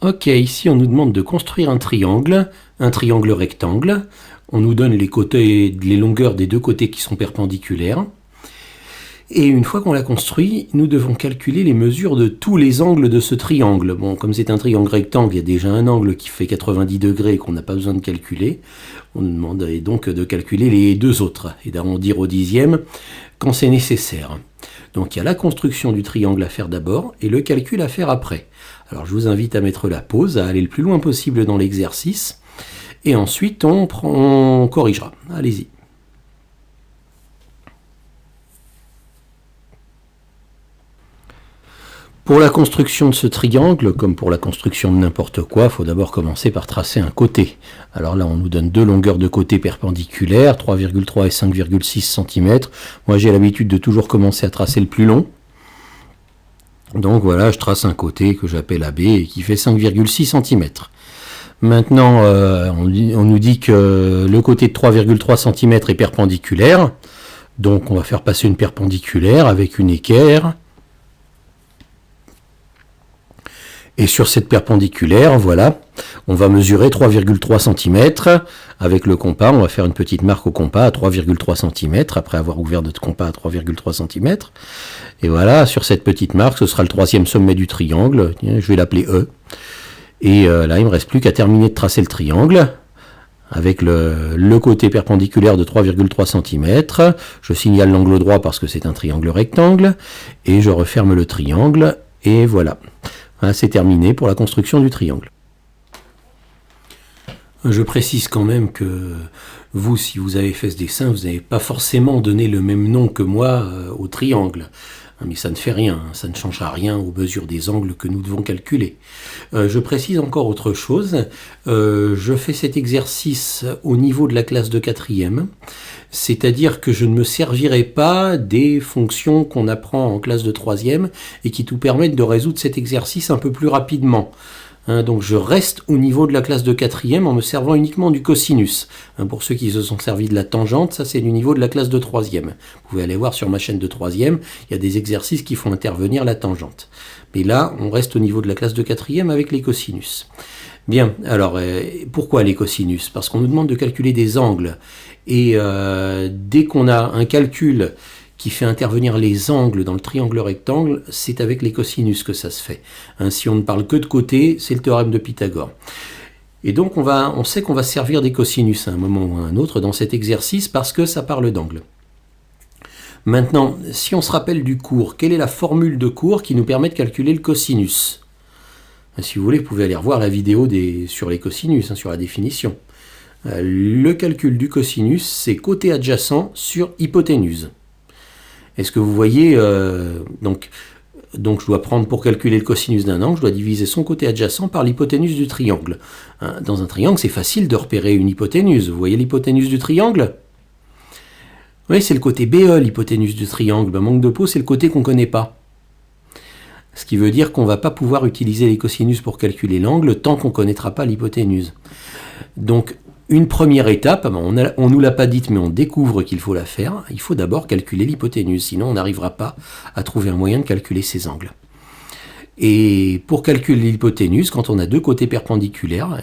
Ok, ici on nous demande de construire un triangle rectangle. On nous donne les longueurs des deux côtés qui sont perpendiculaires. Et une fois qu'on l'a construit, nous devons calculer les mesures de tous les angles de ce triangle. Bon, comme c'est un triangle rectangle, il y a déjà un angle qui fait 90 degrés qu'on n'a pas besoin de calculer. On nous demande donc de calculer les deux autres et d'arrondir au dixième quand c'est nécessaire. Donc il y a la construction du triangle à faire d'abord et le calcul à faire après. Alors je vous invite à mettre la pause, à aller le plus loin possible dans l'exercice et ensuite on corrigera. Allez-y. Pour la construction de ce triangle, comme pour la construction de n'importe quoi, il faut d'abord commencer par tracer un côté. Alors là, on nous donne deux longueurs de côté perpendiculaires, 3,3 et 5,6 cm. Moi, j'ai l'habitude de toujours commencer à tracer le plus long. Donc voilà, je trace un côté que j'appelle AB et qui fait 5,6 cm. Maintenant, on nous dit que le côté de 3,3 cm est perpendiculaire. Donc on va faire passer une perpendiculaire avec une équerre. Et sur cette perpendiculaire, voilà, on va mesurer 3,3 cm. Avec le compas, on va faire une petite marque au compas à 3,3 cm, après avoir ouvert notre compas à 3,3 cm. Et voilà, sur cette petite marque, ce sera le troisième sommet du triangle. Je vais l'appeler E. Et là, il ne me reste plus qu'à terminer de tracer le triangle. Avec le côté perpendiculaire de 3,3 cm. Je signale l'angle droit parce que c'est un triangle rectangle. Et je referme le triangle. Et voilà. C'est terminé pour la construction du triangle. Je précise quand même que vous, si vous avez fait ce dessin, vous n'avez pas forcément donné le même nom que moi au triangle. Mais ça ne fait rien, ça ne changera rien aux mesures des angles que nous devons calculer. Je précise encore autre chose. Je fais cet exercice au niveau de la classe de 4e. C'est-à-dire que je ne me servirai pas des fonctions qu'on apprend en classe de 3e et qui nous permettent de résoudre cet exercice un peu plus rapidement. Donc je reste au niveau de la classe de 4e en me servant uniquement du cosinus. Pour ceux qui se sont servis de la tangente, ça c'est du niveau de la classe de 3e. Vous pouvez aller voir sur ma chaîne de 3e, il y a des exercices qui font intervenir la tangente. Mais là, on reste au niveau de la classe de 4e avec les cosinus. Bien, alors pourquoi les cosinus? Parce qu'on nous demande de calculer des angles. Et dès qu'on a un calcul qui fait intervenir les angles dans le triangle rectangle, c'est avec les cosinus que ça se fait. Si on ne parle que de côté, c'est le théorème de Pythagore. Et donc on sait qu'on va se servir des cosinus à un moment ou à un autre dans cet exercice parce que ça parle d'angle. Maintenant, si on se rappelle du cours, quelle est la formule de cours qui nous permet de calculer le cosinus? Si vous voulez, vous pouvez aller revoir la vidéo sur les cosinus, sur la définition. Le calcul du cosinus, c'est côté adjacent sur hypoténuse. Est-ce que vous voyez, donc je dois prendre pour calculer le cosinus d'un angle, je dois diviser son côté adjacent par l'hypoténuse du triangle. Dans un triangle, c'est facile de repérer une hypoténuse. Vous voyez l'hypoténuse du triangle? Oui, c'est le côté BE, l'hypoténuse du triangle. Manque de peau, c'est le côté qu'on ne connaît pas. Ce qui veut dire qu'on ne va pas pouvoir utiliser les cosinus pour calculer l'angle tant qu'on ne connaîtra pas l'hypoténuse. Donc, une première étape, on ne nous l'a pas dite, mais on découvre qu'il faut la faire. Il faut d'abord calculer l'hypoténuse, sinon on n'arrivera pas à trouver un moyen de calculer ces angles. Et pour calculer l'hypoténuse, quand on a deux côtés perpendiculaires,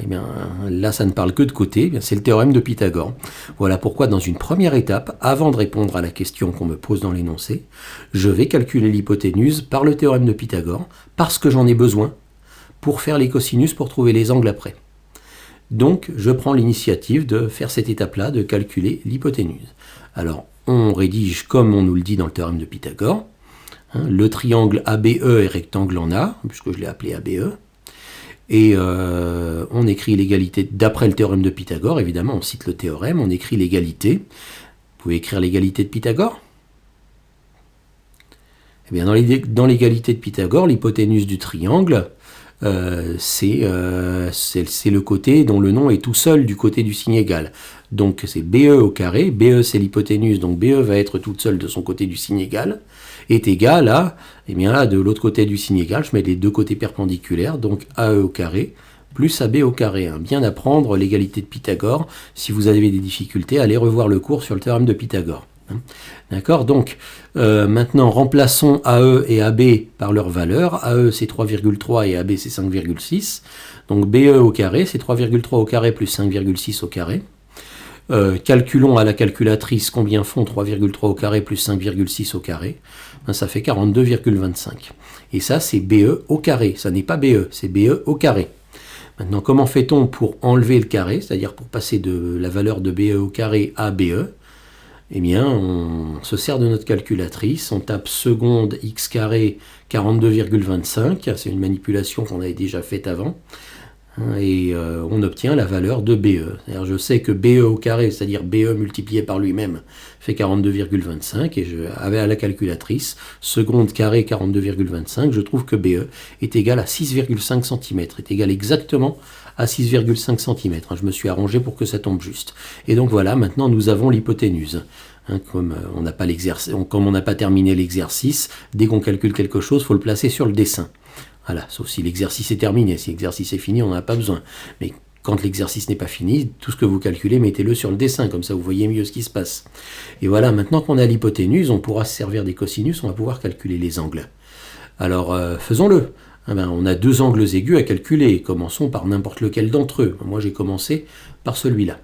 là ça ne parle que de côtés, c'est le théorème de Pythagore. Voilà pourquoi dans une première étape, avant de répondre à la question qu'on me pose dans l'énoncé, je vais calculer l'hypoténuse par le théorème de Pythagore, parce que j'en ai besoin pour faire les cosinus pour trouver les angles après. Donc je prends l'initiative de faire cette étape-là, de calculer l'hypoténuse. Alors on rédige comme on nous le dit dans le théorème de Pythagore. Le triangle ABE est rectangle en A, puisque je l'ai appelé ABE. Et on écrit l'égalité d'après le théorème de Pythagore, évidemment, on cite le théorème, on écrit l'égalité. Vous pouvez écrire l'égalité de Pythagore? Eh bien, dans l'égalité de Pythagore, l'hypoténuse du triangle, c'est le côté dont le nom est tout seul du côté du signe égal. Donc c'est BE au carré, BE c'est l'hypoténuse, donc BE va être toute seule de son côté du signe égal, est égal à, et bien là de l'autre côté du signe égal, je mets les deux côtés perpendiculaires, donc AE au carré plus AB au carré. Bien apprendre l'égalité de Pythagore, si vous avez des difficultés, allez revoir le cours sur le théorème de Pythagore. D'accord? Donc, maintenant, remplaçons AE et AB par leur valeur. AE, c'est 3,3 et AB, c'est 5,6. Donc, BE au carré, c'est 3,3 au carré plus 5,6 au carré. Calculons à la calculatrice combien font 3,3 au carré plus 5,6 au carré. Ben, ça fait 42,25. Et ça, c'est BE au carré. Ça n'est pas BE, c'est BE au carré. Maintenant, comment fait-on pour enlever le carré, c'est-à-dire pour passer de la valeur de BE au carré à BE? Eh bien, on se sert de notre calculatrice, on tape seconde x carré 42,25, c'est une manipulation qu'on avait déjà faite avant, et on obtient la valeur de BE. C'est-à-dire, je sais que BE au carré, c'est-à-dire BE multiplié par lui-même, fait 42,25, et à la calculatrice, seconde carré 42,25, je trouve que BE est égal à 6,5 cm, est égal exactement à 6,5 cm. Je me suis arrangé pour que ça tombe juste. Et donc voilà, maintenant nous avons l'hypoténuse. Comme on n'a pas terminé l'exercice, dès qu'on calcule quelque chose, il faut le placer sur le dessin. Voilà, sauf si l'exercice est terminé. Si l'exercice est fini, on n'en a pas besoin. Mais quand l'exercice n'est pas fini, tout ce que vous calculez, mettez-le sur le dessin, comme ça vous voyez mieux ce qui se passe. Et voilà, maintenant qu'on a l'hypoténuse, on pourra se servir des cosinus, on va pouvoir calculer les angles. Alors, faisons-le. On a deux angles aigus à calculer. Commençons par n'importe lequel d'entre eux. Moi, j'ai commencé par celui-là.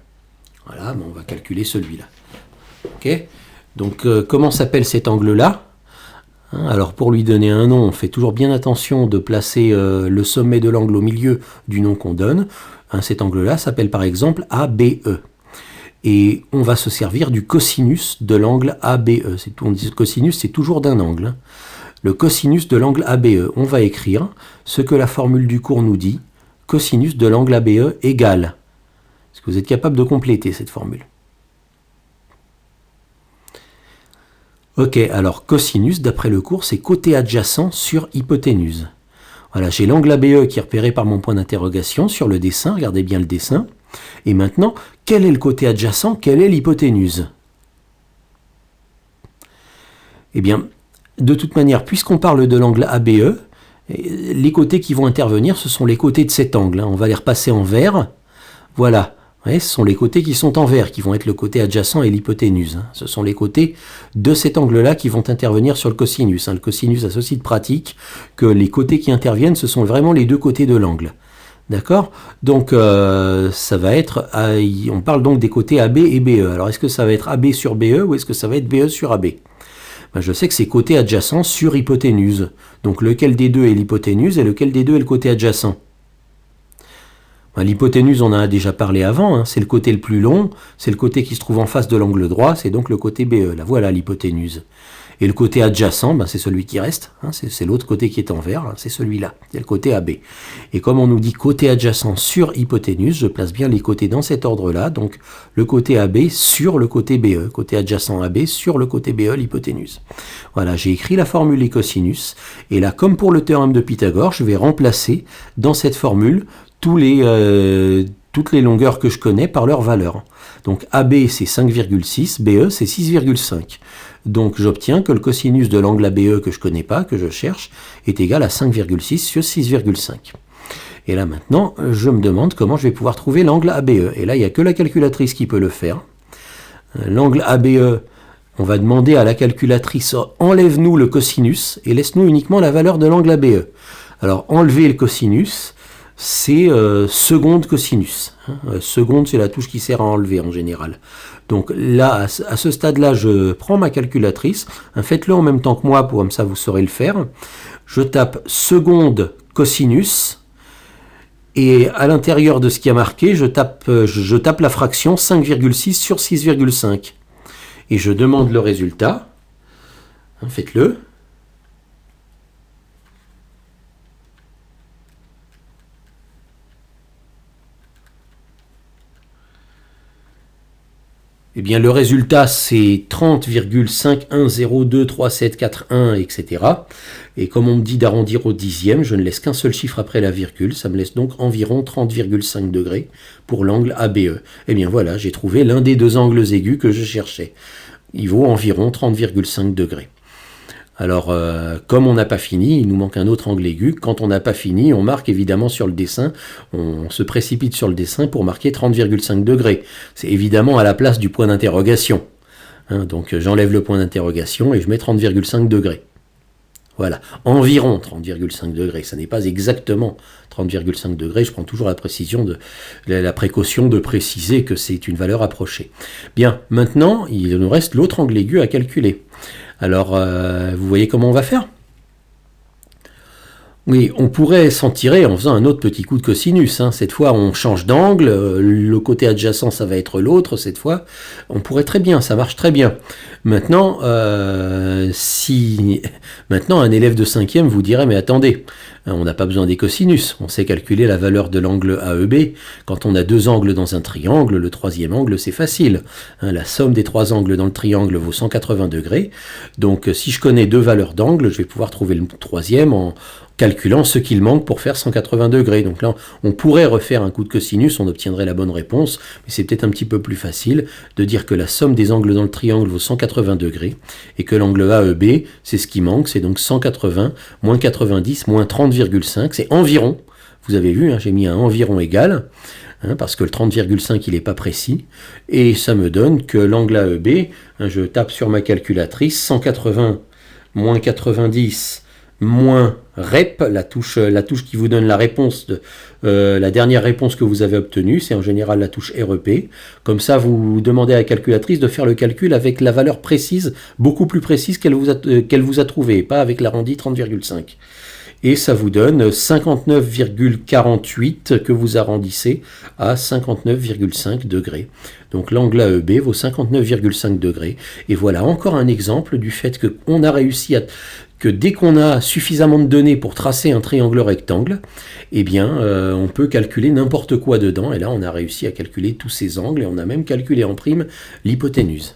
Voilà, on va calculer celui-là. Ok. Donc, comment s'appelle cet angle-là? Alors, pour lui donner un nom, on fait toujours bien attention de placer le sommet de l'angle au milieu du nom qu'on donne. Cet angle-là s'appelle par exemple ABE. Et on va se servir du cosinus de l'angle ABE. On dit cosinus, c'est toujours d'un angle. Le cosinus de l'angle ABE. On va écrire ce que la formule du cours nous dit. Cosinus de l'angle ABE égale. Est-ce que vous êtes capable de compléter cette formule? Ok, alors cosinus, d'après le cours, c'est côté adjacent sur hypoténuse. Voilà, j'ai l'angle ABE qui est repéré par mon point d'interrogation sur le dessin. Regardez bien le dessin. Et maintenant, quel est le côté adjacent? Quelle est l'hypoténuse? Eh bien, de toute manière, puisqu'on parle de l'angle ABE, les côtés qui vont intervenir, ce sont les côtés de cet angle. On va les repasser en vert. Voilà. Ce sont les côtés qui sont en vert, qui vont être le côté adjacent et l'hypoténuse. Ce sont les côtés de cet angle-là qui vont intervenir sur le cosinus. Le cosinus a ceci de pratique que les côtés qui interviennent, ce sont vraiment les deux côtés de l'angle. D'accord? Donc, ça va être... on parle donc des côtés AB et BE. Alors, est-ce que ça va être AB sur BE ou est-ce que ça va être BE sur AB? Je sais que c'est côté adjacent sur hypoténuse. Donc, lequel des deux est l'hypoténuse et lequel des deux est le côté adjacent? L'hypoténuse, on en a déjà parlé avant, c'est le côté le plus long, c'est le côté qui se trouve en face de l'angle droit, c'est donc le côté BE. Là, voilà l'hypoténuse. Et le côté adjacent, c'est celui qui reste, c'est l'autre côté qui est en vert, c'est celui-là, c'est le côté AB. Et comme on nous dit côté adjacent sur hypoténuse, je place bien les côtés dans cet ordre-là, donc le côté AB sur le côté BE, côté adjacent AB sur le côté BE, l'hypoténuse. Voilà, j'ai écrit la formule et cosinus, et là, comme pour le théorème de Pythagore, je vais remplacer dans cette formule toutes les longueurs que je connais par leur valeur. Donc AB c'est 5,6, BE c'est 6,5. Donc j'obtiens que le cosinus de l'angle ABE que je ne connais pas, que je cherche, est égal à 5,6 sur 6,5. Et là maintenant, je me demande comment je vais pouvoir trouver l'angle ABE. Et là, il n'y a que la calculatrice qui peut le faire. L'angle ABE, on va demander à la calculatrice, enlève-nous le cosinus et laisse-nous uniquement la valeur de l'angle ABE. Alors enlever le cosinus, c'est seconde cosinus. Seconde, c'est la touche qui sert à enlever en général. Donc là, à ce stade-là, je prends ma calculatrice. Faites-le en même temps que moi, comme ça vous saurez le faire. Je tape seconde cosinus. Et à l'intérieur de ce qui a marqué, je tape la fraction 5,6 sur 6,5. Et je demande le résultat. Faites-le. Eh bien, le résultat, c'est 30,51023741, etc. Et comme on me dit d'arrondir au dixième, je ne laisse qu'un seul chiffre après la virgule. Ça me laisse donc environ 30,5 degrés pour l'angle ABE. Eh bien, voilà, j'ai trouvé l'un des deux angles aigus que je cherchais. Il vaut environ 30,5 degrés. Alors, comme on n'a pas fini, il nous manque un autre angle aigu. Quand on n'a pas fini, on marque évidemment sur le dessin, on se précipite sur le dessin pour marquer 30,5 degrés. C'est évidemment à la place du point d'interrogation. Hein, donc j'enlève le point d'interrogation et je mets 30,5 degrés. Voilà, environ 30,5 degrés. Ça n'est pas exactement 30,5 degrés. Je prends toujours la précaution de préciser que c'est une valeur approchée. Bien, maintenant, il nous reste l'autre angle aigu à calculer. Alors, vous voyez comment on va faire ? Oui, on pourrait s'en tirer en faisant un autre petit coup de cosinus. Hein. Cette fois, on change d'angle, le côté adjacent, ça va être l'autre. Cette fois, on pourrait très bien, ça marche très bien. Maintenant, maintenant un élève de 5e vous dirait, mais attendez, on n'a pas besoin des cosinus. On sait calculer la valeur de l'angle AEB. Quand on a deux angles dans un triangle, le troisième angle, c'est facile. Hein, la somme des trois angles dans le triangle vaut 180 degrés. Donc, si je connais deux valeurs d'angle, je vais pouvoir trouver le troisième en calculant ce qu'il manque pour faire 180 degrés. Donc là, on pourrait refaire un coup de cosinus, on obtiendrait la bonne réponse, mais c'est peut-être un petit peu plus facile de dire que la somme des angles dans le triangle vaut 180 degrés, et que l'angle AEB, c'est ce qui manque, c'est donc 180, moins 90, moins 30,5, c'est environ, vous avez vu, hein, j'ai mis un environ égal, hein, parce que le 30,5 il n'est pas précis, et ça me donne que l'angle AEB, hein, je tape sur ma calculatrice, 180 moins 90 moins rep, la touche qui vous donne la réponse, la dernière réponse que vous avez obtenue, c'est en général la touche REP. Comme ça, vous demandez à la calculatrice de faire le calcul avec la valeur précise, beaucoup plus précise qu'elle vous a trouvée, pas avec l'arrondi 30,5. Et ça vous donne 59,48 que vous arrondissez à 59,5 degrés. Donc l'angle AEB vaut 59,5 degrés. Et voilà encore un exemple du fait qu'on a réussi que dès qu'on a suffisamment de données pour tracer un triangle rectangle, eh bien, on peut calculer n'importe quoi dedans. Et là, on a réussi à calculer tous ces angles et on a même calculé en prime l'hypoténuse.